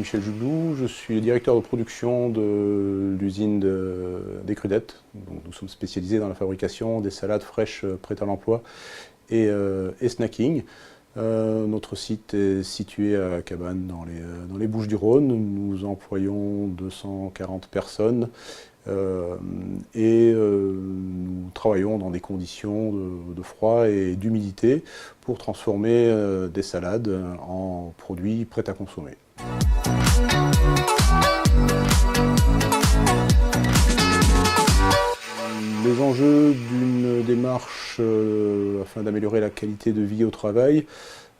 suis Michel Jublou, je suis le directeur de production de l'usine des Crudettes. Donc, nous sommes spécialisés dans la fabrication des salades fraîches prêtes à l'emploi et snacking. Notre site est situé à Cabannes dans les Bouches-du-Rhône. Nous employons 240 personnes et nous travaillons dans des conditions de froid et d'humidité pour transformer des salades en produits prêts à consommer. Les enjeux d'une démarche afin d'améliorer la qualité de vie au travail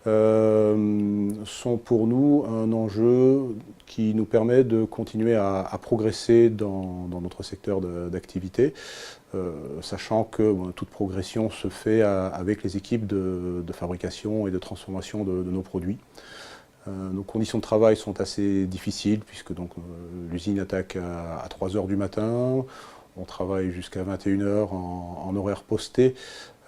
sont pour nous un enjeu qui nous permet de continuer à progresser dans notre secteur d'activité, sachant que toute progression se fait avec les équipes de fabrication et de transformation de nos produits. Nos conditions de travail sont assez difficiles puisque l'usine attaque à 3 h du matin. On travaille jusqu'à 21 h en horaire posté,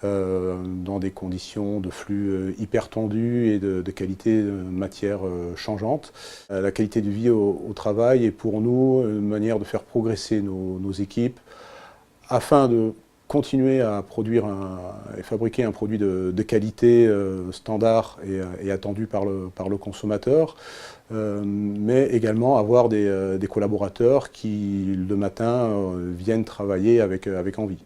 dans des conditions de flux hyper tendus et de qualité de matière changeante. La qualité de vie au travail est pour nous une manière de faire progresser nos équipes afin de continuer à produire et fabriquer un produit de qualité standard et attendu par le consommateur, mais également avoir des collaborateurs qui, le matin, viennent travailler avec envie.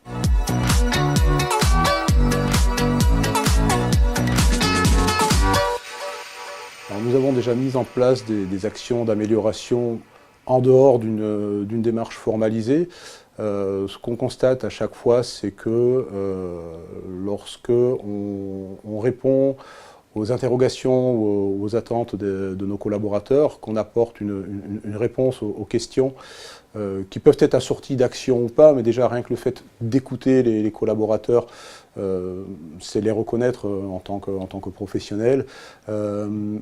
Alors, nous avons déjà mis en place des actions d'amélioration en dehors d'une démarche formalisée. Ce qu'on constate à chaque fois, c'est que lorsque on répond aux interrogations ou aux attentes de nos collaborateurs, qu'on apporte une réponse aux questions qui peuvent être assorties d'actions ou pas, mais déjà rien que le fait d'écouter les collaborateurs, c'est les reconnaître en tant que professionnels,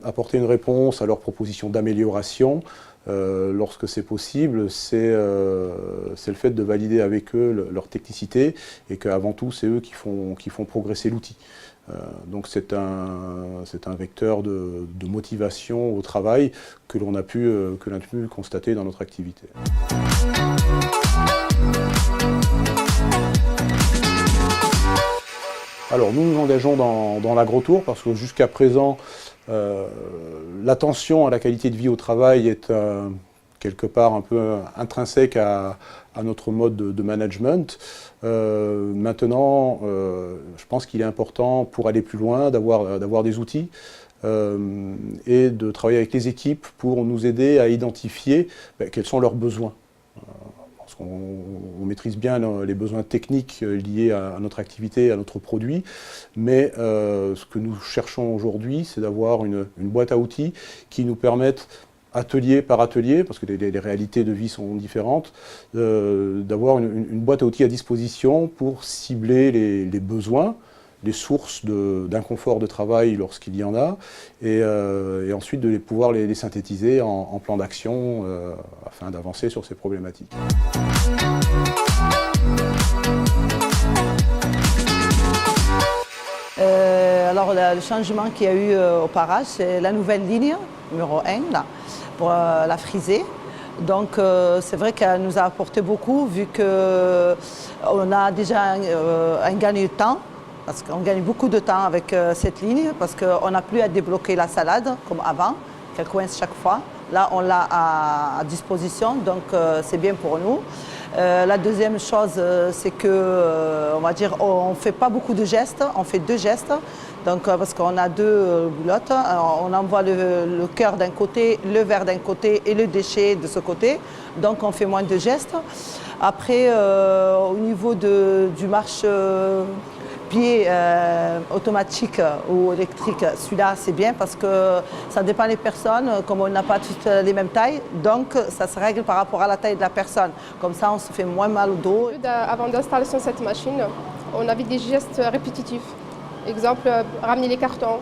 apporter une réponse à leurs propositions d'amélioration. Lorsque c'est possible, c'est le fait de valider avec eux leur technicité et qu'avant tout, c'est eux qui font progresser l'outil. Donc c'est un vecteur de motivation au travail que l'on a pu constater dans notre activité. Alors nous nous engageons dans l'agrotour parce que jusqu'à présent, l'attention à la qualité de vie au travail est quelque part un peu intrinsèque à notre mode de management. Maintenant, je pense qu'il est important pour aller plus loin d'avoir des outils et de travailler avec les équipes pour nous aider à identifier quels sont leurs besoins. Parce qu'on maîtrise bien les besoins techniques liés à notre activité, à notre produit, mais ce que nous cherchons aujourd'hui, c'est d'avoir une boîte à outils qui nous permette, atelier par atelier, parce que les réalités de vie sont différentes, d'avoir une boîte à outils à disposition pour cibler les besoins, les sources d'inconfort de travail lorsqu'il y en a, et ensuite de pouvoir les synthétiser en plan d'action afin d'avancer sur ces problématiques. Alors le changement qu'il y a eu au Parage, c'est la nouvelle ligne, numéro 1, là, pour la frisée. Donc c'est vrai qu'elle nous a apporté beaucoup vu qu'on a déjà un gain de temps. Parce qu'on gagne beaucoup de temps avec cette ligne, parce qu'on n'a plus à débloquer la salade comme avant, qu'elle coince chaque fois. Là, on l'a à disposition, donc c'est bien pour nous. La deuxième chose, c'est que, on va dire, on ne fait pas beaucoup de gestes, on fait 2 gestes. Donc, parce qu'on a 2 boulottes, alors, on envoie le cœur d'un côté, le verre d'un côté et le déchet de ce côté. Donc, on fait moins de gestes. Après, au niveau du marche pied automatique ou électrique, celui-là c'est bien parce que ça dépend des personnes, comme on n'a pas toutes les mêmes tailles, donc ça se règle par rapport à la taille de la personne. Comme ça on se fait moins mal au dos. Avant d'installation de cette machine, on avait des gestes répétitifs. Exemple, ramener les cartons,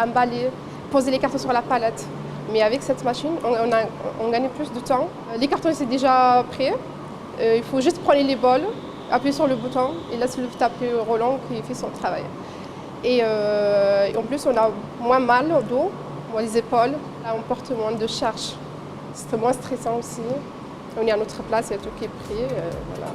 emballer, poser les cartons sur la palette. Mais avec cette machine, on gagne plus de temps. Les cartons c'est déjà prêt, il faut juste prendre les bols, appuyer sur le bouton et là c'est le tapis roulant qui fait son travail. Et en plus on a moins mal au dos, moins les épaules. Là, on porte moins de charge. C'est moins stressant aussi. On est à notre place, il y a tout qui est pris. Voilà.